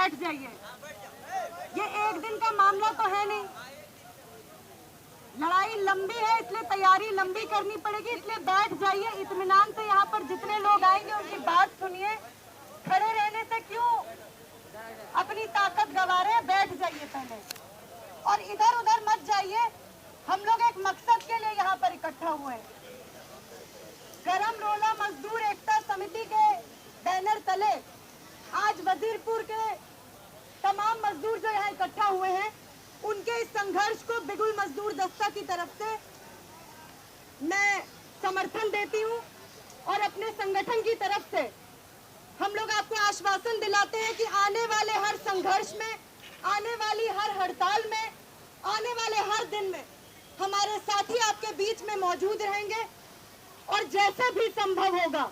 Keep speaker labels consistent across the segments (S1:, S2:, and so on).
S1: बैठ जाइए। ये एक दिन का मामला तो है नहीं, लड़ाई लंबी है, इसलिए तैयारी लंबी करनी पड़ेगी। इसलिए बैठ जाइए इत्मीनान से। यहाँ पर जितने लोग आएंगे उनकी बात सुनिए। खड़े रहने से क्यों अपनी ताकत गंवा रहे हैं? बैठ जाइए पहले और इधर उधर मत जाइए। हम लोग एक मकसद के लिए यहाँ पर इकट्ठा हुए हैं। गरम रोला मजदूर एकता समिति के बैनर तले आज वजीरपुर के तमाम मजदूर जो यहाँ इकट्ठा हुए हैं, उनके इस संघर्ष को बिगुल मजदूर दस्ता की तरफ से मैं समर्थन देती हूँ। और अपने संगठन की तरफ से हम लोग आपको आश्वासन दिलाते हैं कि आने वाले हर संघर्ष में, आने वाली हर हड़ताल में, आने वाले हर दिन में हमारे साथी आपके बीच में मौजूद रहेंगे और जैसे भी संभव होगा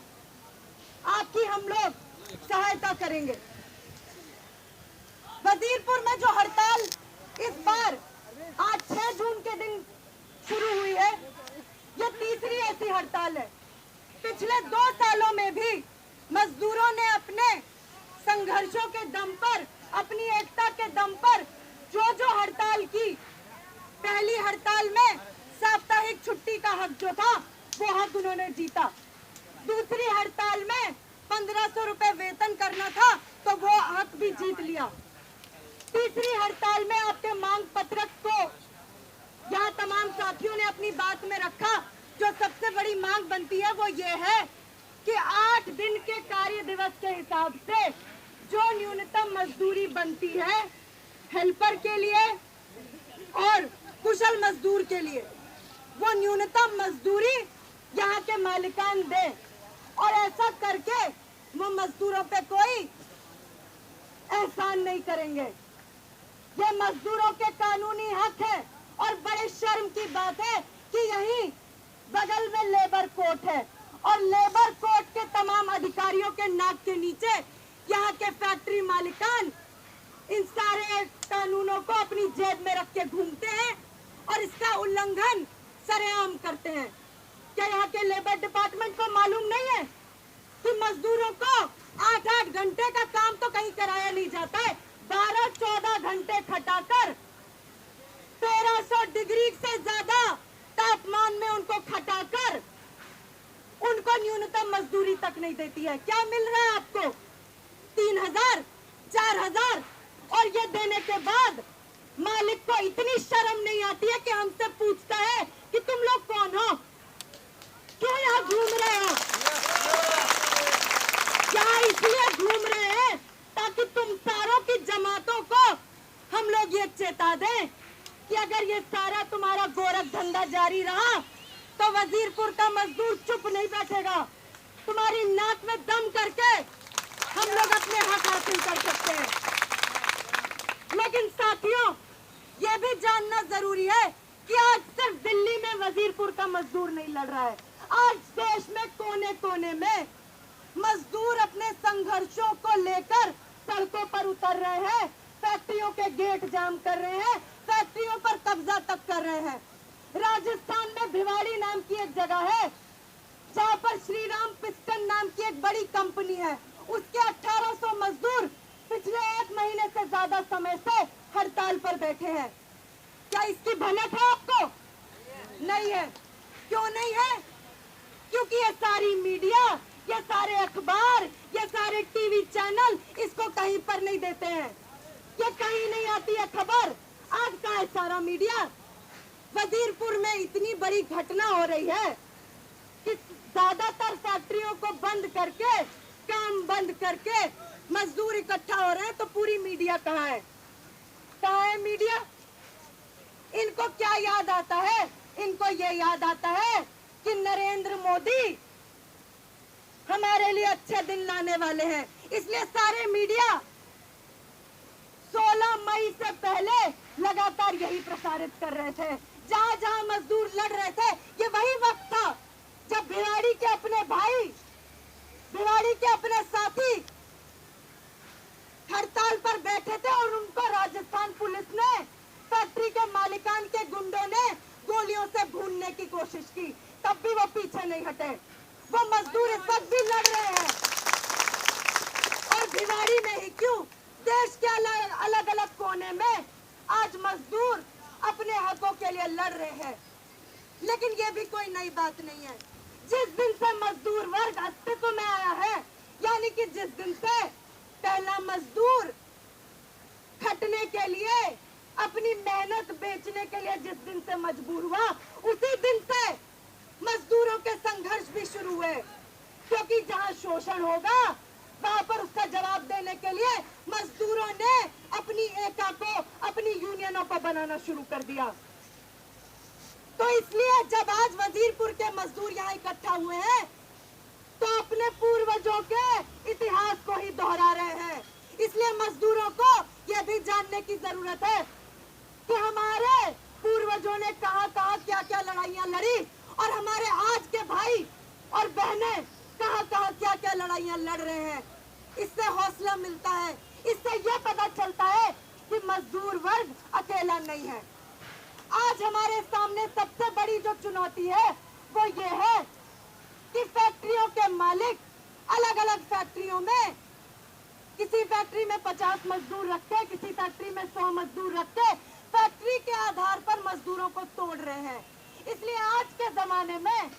S1: आपकी हम लोग सहायता करेंगे। वजीरपुर में जो हड़ताल इस बार आज 6 जून के दिन शुरू हुई है, यह तीसरी ऐसी हड़ताल है। पिछले 2 सालों में भी मजदूरों ने अपने संघर्षों के दम पर, अपनी एकता के दम पर जो हड़ताल की, पहली हड़ताल में साप्ताहिक छुट्टी का हक जो था वो हक उन्होंने जीता। दूसरी हड़ताल में 1500 रुपए वेतन करना था तो वो हक भी जीत लिया। तीसरी हड़ताल में आपके मांग पत्रक को यहाँ तमाम साथियों ने अपनी बात में रखा। जो सबसे बड़ी मांग बनती है वो ये है कि 8 दिन के कार्य दिवस के हिसाब से जो न्यूनतम मजदूरी बनती है हेल्पर के लिए और कुशल मजदूर के लिए, वो न्यूनतम मजदूरी यहाँ के मालिकान दे। और ऐसा करके वो मजदूरों पे कोई एहसान नहीं करेंगे। ये मजदूरों के कानूनी हक है। और बड़े शर्म की बात है कि यहीं बगल में लेबर कोर्ट है और लेबर कोर्ट के तमाम अधिकारियों के नाक के नीचे यहाँ के फैक्ट्री मालिकान इन सारे कानूनों को अपनी जेब में रख के घूमते हैं और इसका उल्लंघन सरेआम करते हैं। क्या यहाँ के लेबर डिपार्टमेंट को मालूम नहीं है कि मजदूरों को 8-8 घंटे का काम तो कहीं कराया नहीं जाता है। 12-14 घंटे खटाकर 1300 डिग्री से ज्यादा तापमान में उनको खटाकर उनको न्यूनतम मजदूरी तक नहीं देती है। क्या मिल रहा है आपको? 3000, 4000। और ये देने के बाद मालिक को इतनी शर्म नहीं आती है कि हमसे पूछता है कि तुम लोग कौन हो, क्यों यहाँ घूम रहे हो? क्या इसलिए घूम रहे हैं ताकि तुम सारों की जमातों को हम लोग ये चेता दें कि अगर ये सारा तुम्हारा गोरख धंधा जारी रहा तो वजीरपुर का मजदूर चुप नहीं बैठेगा। तुम्हारी नाक में दम करके हम लोग अपने हक हासिल कर सकते हैं। लेकिन साथियों, ये भी जानना जरूरी है कि आज सिर्फ दिल्ली में वजीरपुर का मजदूर नहीं लड़ रहा है। आज देश में कोने कोने में मजदूर अपने संघर्षों को लेकर सड़कों पर उतर रहे हैं, फैक्ट्रियों के गेट जाम कर रहे हैं, फैक्ट्रियों पर कब्जा तक कर रहे हैं। राजस्थान में भिवाड़ी नाम की एक जगह है जहाँ पर श्रीराम पिस्टन नाम की एक बड़ी कंपनी है। उसके 1800 मजदूर पिछले 1 महीने से ज्यादा समय से हड़ताल पर बैठे हैं। क्या इसकी भनक है आपको? नहीं है। क्यों नहीं है? क्योंकि ये सारी मीडिया, ये सारे अखबार, ये सारे टीवी चैनल इसको कहीं पर नहीं देते हैं। ये कहीं नहीं आती है खबर। आज का है सारा मीडिया। वजीरपुर में इतनी बड़ी घटना हो रही है कि ज्यादातर फैक्ट्रियों को बंद करके, काम बंद करके मजदूर इकट्ठा हो रहे हैं, तो पूरी मीडिया कहाँ है? कहाँ है मीडिया? इनको क्या याद आता है? इनको ये याद आता है कि नरेंद्र मोदी हमारे लिए अच्छे दिन लाने वाले हैं। इसलिए सारे मीडिया 16 मई से पहले लगातार यही प्रसारित कर रहे थे। जहां जहां मजदूर लड़ रहे थे, ये वही वक्त था जब भिवाड़ी के अपने भाई, भिवाड़ी के अपने साथी हड़ताल पर बैठे थे और उनको राजस्थान पुलिस ने, फैक्ट्री के मालिकान के गुंडों ने गोलियों से भूनने की कोशिश की, तब भी वो पीछे नहीं हटे। वो मजदूर इस वक्त भी लड़ रहे हैं। और भिवाड़ी में ही क्यों, देश के कोने में आज मजदूर अपने हकों के लिए लड़ रहे हैं। लेकिन ये भी कोई नई बात नहीं है। जिस दिन से मजदूर वर्ग अस्तित्व में आया है, यानी कि जिस दिन से पहला मजदूर खटने के लिए, अपनी मेहनत बेचने के लिए जिस दिन से मजबूर हुआ, उसी दिन से मजदूरों के संघर्ष भी शुरू हुए। क्योंकि जहां शोषण होगा वहां पर उसका जवाब देने के लिए मजदूरों ने अपनी एका को, अपनी यूनियनों को बनाना शुरू कर दिया। तो इसलिए जब आज वजीरपुर के मजदूर यहाँ इकट्ठा हुए हैं तो अपने पूर्वजों के इतिहास को ही दोहरा रहे हैं। इसलिए मजदूरों को यह भी जानने की जरूरत है कि हमारे पूर्वजों ने कहां कहां क्या क्या लड़ाइयां लड़ी और हमारे आज के भाई और बहनें कहां कहां क्या क्या लड़ाइयां लड़ रहे हैं। इससे हौसला मिलता है, इससे यह पता चलता है कि मजदूर वर्ग अकेला नहीं है। आज हमारे सामने सबसे बड़ी जो चुनौती है वो ये है कि फैक्ट्रियों के मालिक अलग अलग फैक्ट्रियों में, किसी फैक्ट्री में 50 मजदूर रखते, किसी फैक्ट्री में 100 मजदूर रखते, फैक्ट्री के आधार पर मजदूरों को तोड़ रहे हैं। इसलिए आज के जमाने में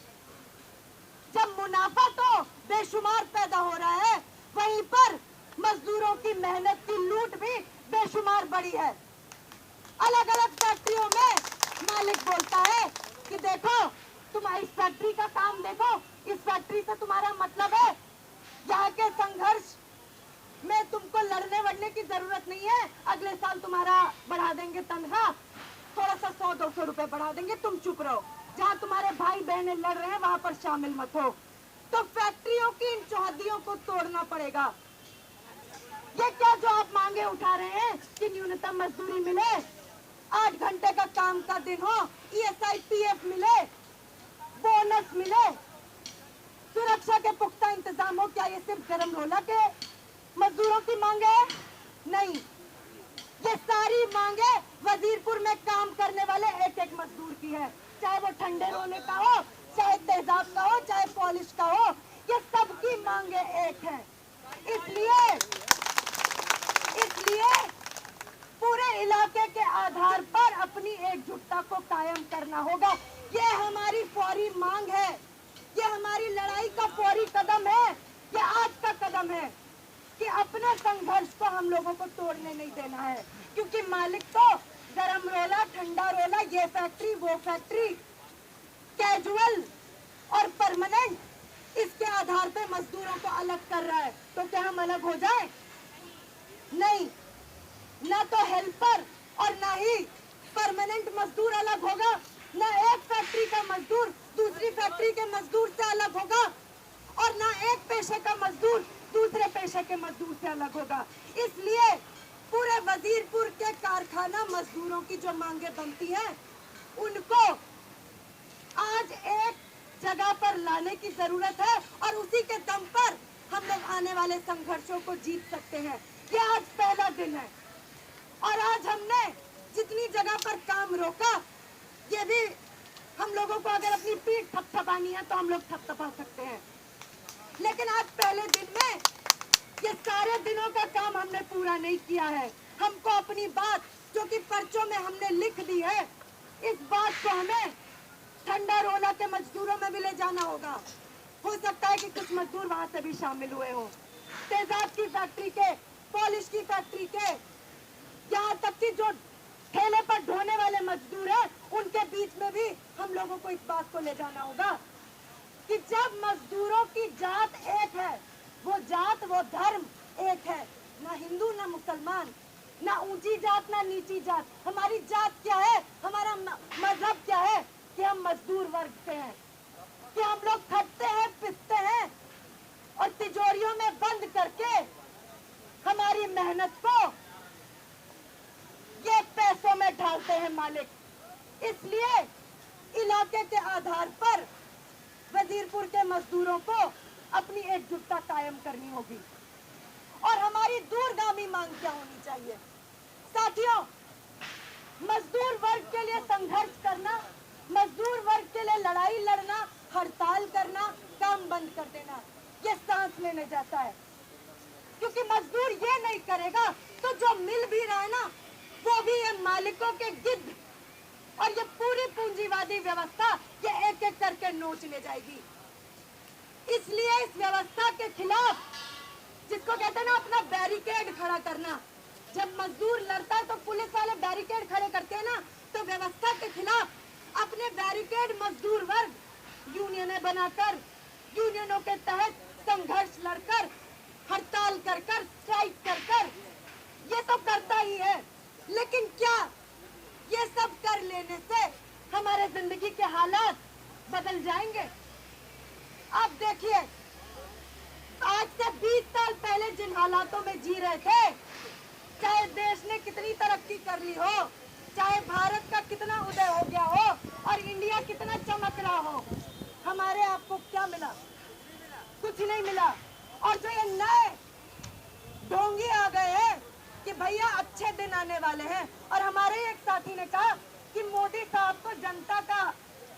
S1: जब मुनाफा तो बेशुमार पैदा हो रहा है, वहीं पर मजदूरों की मेहनत की लूट भी बेशुमार बढ़ी है। अलग अलग फैक्ट्रियों में मालिक बोलता है कि देखो तुम्हारी इस फैक्ट्री का काम देखो, इस फैक्ट्री से तुम्हारा मतलब है, यहाँ के संघर्ष में तुमको लड़ने वड़ने की जरूरत नहीं है, अगले साल तुम्हारा बढ़ा देंगे तनख्वाह, थोड़ा सा 100-200 रुपए बढ़ा देंगे, तुम चुप रहो, जहाँ तुम्हारे भाई बहनें लड़ रहे हैं वहां पर शामिल मत हो। तो फैक्ट्रियों की इन चौहदियों को तोड़ना पड़ेगा। ये क्या जो आप मांगे उठा रहे हैं कि न्यूनतम मजदूरी मिले, 8 घंटे का काम का दिन हो, ESI PF मिले, बोनस मिले, सुरक्षा के पुख्ता इंतजाम हो, क्या ये सिर्फ गरम रोला के मजदूरों की मांगे है? नहीं, ये सारी मांगे वजीरपुर में काम करने वाले एक एक मजदूर की है। चाहे वो ठंडे रोले का हो, चाहे तेजाब का हो, चाहे पॉलिश का हो, ये सबकी मांगे एक है। इसलिए पूरे इलाके के आधार पर अपनी एकजुटता को कायम करना होगा। ये हमारी फौरी मांग है, ये हमारी लड़ाई का फौरी कदम है, ये आज का कदम है कि अपने संघर्ष को हम लोगों को तोड़ने नहीं देना है। क्योंकि मालिक तो गरम रोला, ठंडा रोला, ये फैक्ट्री, वो फैक्ट्री, कैजुअल और परमानेंट, इसके आधार पे मजदूरों को अलग कर रहा है। तो क्या हम अलग हो जाए? नहीं, ना तो हेल्पर और ना ही परमानेंट मजदूर अलग होगा, ना एक फैक्ट्री का मजदूर दूसरी फैक्ट्री के मजदूर से अलग होगा, और ना एक पेशे का मजदूर दूसरे पेशे के मजदूर से अलग होगा। इसलिए पूरे वजीरपुर के कारखाना मजदूरों की जो मांगे बनती हैं, उनको आज एक जगह पर लाने की जरूरत है और उसी के दम पर हम लोग आने वाले संघर्षों को जीत सकते हैं। ये आज पहला दिन है और आज हमने जितनी जगह पर काम रोका, ये भी हम लोगों को अगर अपनी पीठ थपथपानी है तो हम लोग थपथपा सकते हैं। लेकिन आज पहले दिन में ये सारे दिनों का काम हमने पूरा नहीं किया है। हमको अपनी बात जो कि पर्चों में हमने लिख दी है, इस बात को हमें ठंडा रोला के मजदूरों में भी ले जाना होगा। हो सकता है कि कुछ मजदूर वहां से भी शामिल हुए हों, तेजाब की फैक्ट्री के, पॉलिश की फैक्ट्री के, यहाँ तक कि जो ठेले पर ढोने वाले मजदूर हैं, उनके बीच में भी हम लोगों को इस बात को ले जाना होगा कि जब मजदूरों की जात एक है, वो जात, वो धर्म एक है, ना हिंदू ना मुसलमान, ना ऊंची जात ना नीची जात। हमारी जात क्या है, हमारा मजहब क्या है कि हम मजदूर वर्ग से हैं, कि हम लोग खटते हैं, पिसते हैं और तिजोरियों में बंद करके हमारी मेहनत को ये पैसों में ढालते हैं मालिक। इसलिए इलाके के आधार पर वजीरपुर के मजदूरों को अपनी एकजुटता कायम करनी होगी। और हमारी दूरगामी मांग क्या होनी चाहिए? साथियों, मजदूर वर्ग के लिए संघर्ष करना, मजदूर वर्ग के लिए लड़ाई लड़ना, हड़ताल करना, काम बंद कर देना, ये सांस लेने जाता है। क्योंकि मजदूर ये नहीं करेगा तो जो मिल भी रहा है ना, मालिकों के गिद्ध और ये पूरी पूंजीवादी व्यवस्था ये एक एक करके नोचने जाएगी। इसलिए इस व्यवस्था के खिलाफ, जिसको कहते हैं ना अपना बैरिकेड खड़ा करना, जब मजदूर लड़ता है तो पुलिस वाले बैरिकेड खड़े करते हैं ना, तो व्यवस्था के खिलाफ अपने बैरिकेड मजदूर वर्ग यूनियनें बनाकर, यूनियनों के तहत संघर्ष लड़कर, हड़ताल कर कर, स्ट्राइक कर कर, ये तो करता ही है। लेकिन क्या ये सब कर लेने से हमारे जिंदगी के हालात बदल जाएंगे? आप देखिए, आज से 20 साल पहले जिन हालातों में जी रहे थे, चाहे देश ने कितनी तरक्की कर ली हो, चाहे भारत का कितना उदय हो गया हो और इंडिया कितना चमक रहा हो, हमारे आपको क्या मिला? कुछ नहीं मिला। और जो ये नए ढोंगी आ गए हैं कि भैया अच्छे दिन आने वाले हैं, और हमारे एक साथी ने कहा कि मोदी साहब को जनता का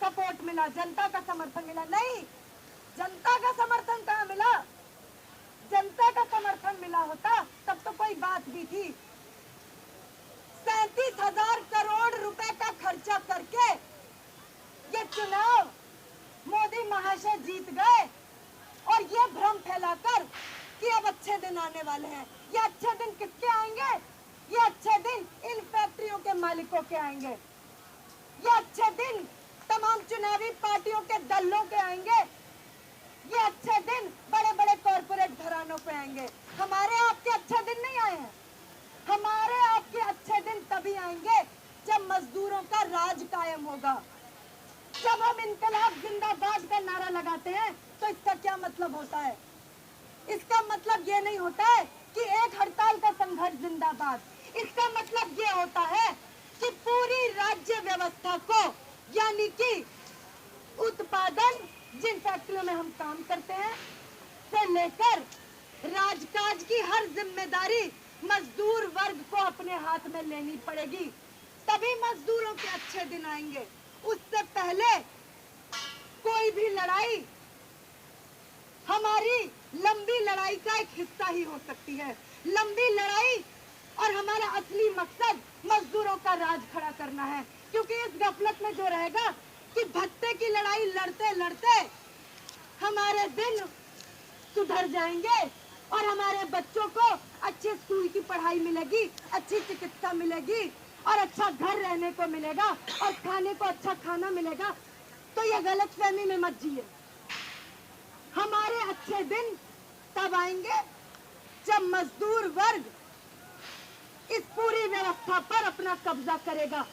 S1: सपोर्ट मिला, जनता का समर्थन मिला। नहीं, जनता का समर्थन कहाँ मिला? जनता का समर्थन मिला होता तब तो कोई बात भी थी। 37,000 करोड़ रुपए का खर्चा करके ये चुनाव मोदी महाशय जीत गए, और ये भ्रम फैलाकर कि अब अच्छे दिन आने वाले हैं। ये अच्छे दिन किसके आएंगे? ये अच्छे दिन इन फैक्ट्रियों के मालिकों के आएंगे। ये अच्छे दिन तमाम चुनावी पार्टियों के दलों के आएंगे। ये अच्छे दिन बड़े बड़े कॉर्पोरेट घरानों पे आएंगे। हमारे आपके अच्छे दिन नहीं आए हैं। हमारे आपके अच्छे दिन तभी आएंगे जब मजदूरों का राज कायम होगा। जब हम इनकलाब जिंदाबाद का नारा लगाते हैं तो इसका क्या मतलब होता है? इसका मतलब ये नहीं होता है कि एक हड़ताल का संघर्ष जिंदाबाद। इसका मतलब ये होता है कि पूरी राज्य व्यवस्था को, यानी कि उत्पादन, जिन फैक्ट्रियों में हम काम करते हैं, से लेकर राजकाज की हर जिम्मेदारी मजदूर वर्ग को अपने हाथ में लेनी पड़ेगी। तभी मजदूरों के अच्छे दिन आएंगे। उससे पहले कोई भी लड़ाई हमारी लंबी लड़ाई का एक हिस्सा ही हो सकती है। लंबी लड़ाई और हमारा असली मकसद मजदूरों का राज खड़ा करना है। क्योंकि इस गफलत में जो रहेगा कि भत्ते की लड़ाई लड़ते लड़ते हमारे दिन सुधर जाएंगे और हमारे बच्चों को अच्छे स्कूल की पढ़ाई मिलेगी, अच्छी चिकित्सा मिलेगी और अच्छा घर रहने को मिलेगा और खाने को अच्छा खाना मिलेगा। तो ये गलतफहमी में मत जिए। हमारे अच्छे दिन तब आएंगे जब मजदूर वर्ग इस पूरी व्यवस्था पर अपना कब्जा करेगा।